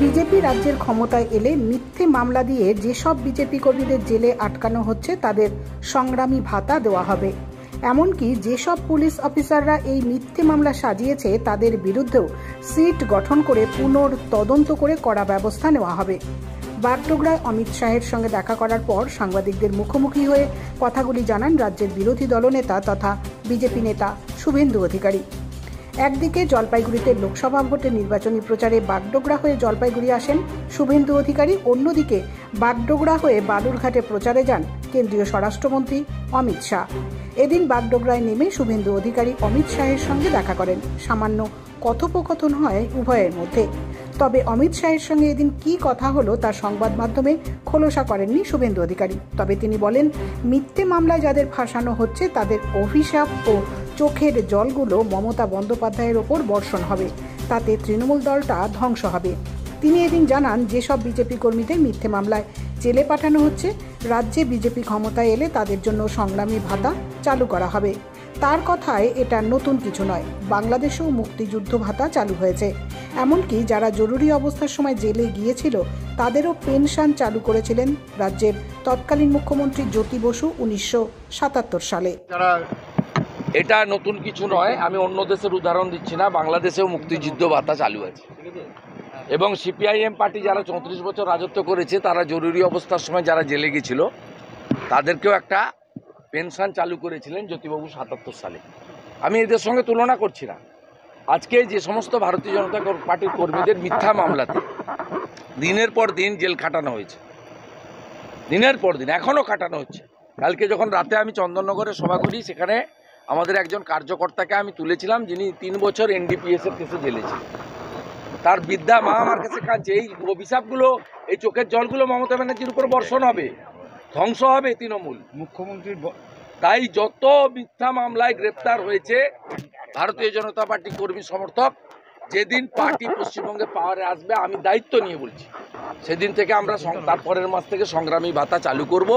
BJP রাজ্যের ক্ষমতায় এলে মিথ্যে মামলা দিয়ে যেসব বিজেপি কর্মীদের জেলে আটকানো হচ্ছে তাদের সংগ্রামী ভাতা দেওয়া হবে। এমনকি যেসব পুলিশ অফিসাররা এই মিথ্যে মামলা সাজিয়েছে তাদের বিরুদ্ধেও সিট গঠন করে পুনর্তদন্ত করে কড়া ব্যবস্থা নেওয়া হবে। বাগডোগরায় অমিত শাহের সঙ্গে দেখা করার পর সাংবাদিকদের মুখোমুখি হয়ে কথাগুলি জানান রাজ্যের বিরোধী দলনেতা তথা বিজেপি নেতা শুভেন্দু অধিকারী। একদিকে জলপাইগুড়িতে লোকসভা ভোটের নির্বাচনী প্রচারে বাগডোগরা হয়ে জলপাইগুড়ি আসেন শুভেন্দু অধিকারী, অন্যদিকে বাগডোগরা হয়ে বালুরঘাটে প্রচারে যান কেন্দ্রীয় স্বরাষ্ট্রমন্ত্রী অমিত শাহ। এদিন বাগডোগরায় নেমে শুভেন্দু অধিকারী অমিত শাহের সঙ্গে দেখা করেন। সামান্য কথোপকথন হয় উভয়ের মধ্যে। তবে অমিত শাহের সঙ্গে এদিন কি কথা হলো তার সংবাদ মাধ্যমে খোলসা করেননি শুভেন্দু অধিকারী। তবে তিনি বলেন, মিথ্যে মামলায় যাদের ফাঁসানো হচ্ছে তাদের অভিশাপ ও চোখের জলগুলো মমতা বন্দ্যোপাধ্যায়ের ওপর বর্ষণ হবে, তাতে তৃণমূল দলটা ধ্বংস হবে। তিনি এদিন জানান, যেসব বিজেপি কর্মীদের মিথ্যে মামলায় জেলে পাঠানো হচ্ছে, রাজ্যে বিজেপি ক্ষমতায় এলে তাদের জন্য সংগ্রামী ভাতা চালু করা হবে। তার কথায় এটা নতুন কিছু নয়, বাংলাদেশেও মুক্তিযুদ্ধ ভাতা চালু হয়েছে। এমনকি যারা জরুরি অবস্থার সময় জেলে গিয়েছিল তাদেরও পেনশন চালু করেছিলেন রাজ্যের তৎকালীন মুখ্যমন্ত্রী জ্যোতি বসু 1977 সালে। এটা নতুন কিছু নয়, আমি অন্য দেশের উদাহরণ দিচ্ছি না, বাংলাদেশেও মুক্তিযুদ্ধ ভাতা চালু আছে এবং সিপিআইএম পার্টি যারা 34 বছর রাজত্ব করেছে তারা জরুরি অবস্থার সময় যারা জেলে গিয়েছিল তাদেরকেও একটা পেনশন চালু করেছিলেন জ্যোতিবাবু 77 সালে। আমি এদের সঙ্গে তুলনা করছি না। আজকে যে সমস্ত ভারতীয় জনতা পার্টির কর্মীদের মিথ্যা মামলাতে দিনের পর দিন জেল খাটানো হয়েছে, দিনের পর দিন এখনও খাটানো হচ্ছে। কালকে যখন রাতে আমি চন্দননগরে সভা করি, সেখানে আমাদের একজন কার্যকর্তাকে আমি তুলেছিলাম যিনি 3 বছর এনডিপিএসের কেসে জেলে ছিলেন। তার বৃদ্ধা মা আমার কাছে কাঁদছে। এই অভিশাপগুলো, এই চোখের জলগুলো মমতা ব্যানার্জির উপর বর্ষণ হবে, ধ্বংস হবে তৃণমূল মুখ্যমন্ত্রীর। তাই যত মিথ্যা মামলায় গ্রেপ্তার হয়েছে ভারতীয় জনতা পার্টি কর্মী সমর্থক, যেদিন পার্টি পশ্চিমবঙ্গে পাওয়ারে আসবে, আমি দায়িত্ব নিয়ে বলছি, সেদিন থেকে আমরা তারপরের মাস থেকে সংগ্রামী ভাতা চালু করব।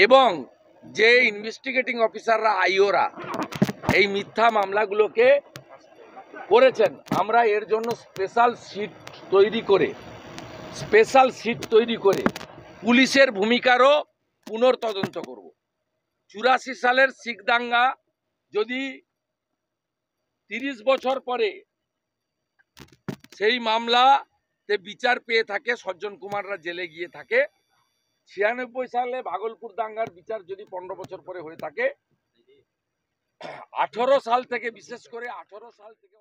এবং যে ইনভেস্টিগেটিং অফিসাররা, আইওরা এই মিথ্যা মামলাগুলোকে করেছেন, আমরা এর জন্য স্পেশাল সিট তৈরি করে পুলিশের ভূমিকারও পুনর্তদন্ত করব। 84 সালের শিখ দাঙ্গা যদি 30 বছর পরে সেই মামলাতে বিচার পেয়ে থাকে, সজ্জন কুমাররা জেলে গিয়ে থাকে, 96 সালে ভাগলপুর দাঙ্গার বিচার যদি 15 বছর পরে হয়ে থাকে, 18 সাল থেকে, বিশেষ করে 18 সাল থেকে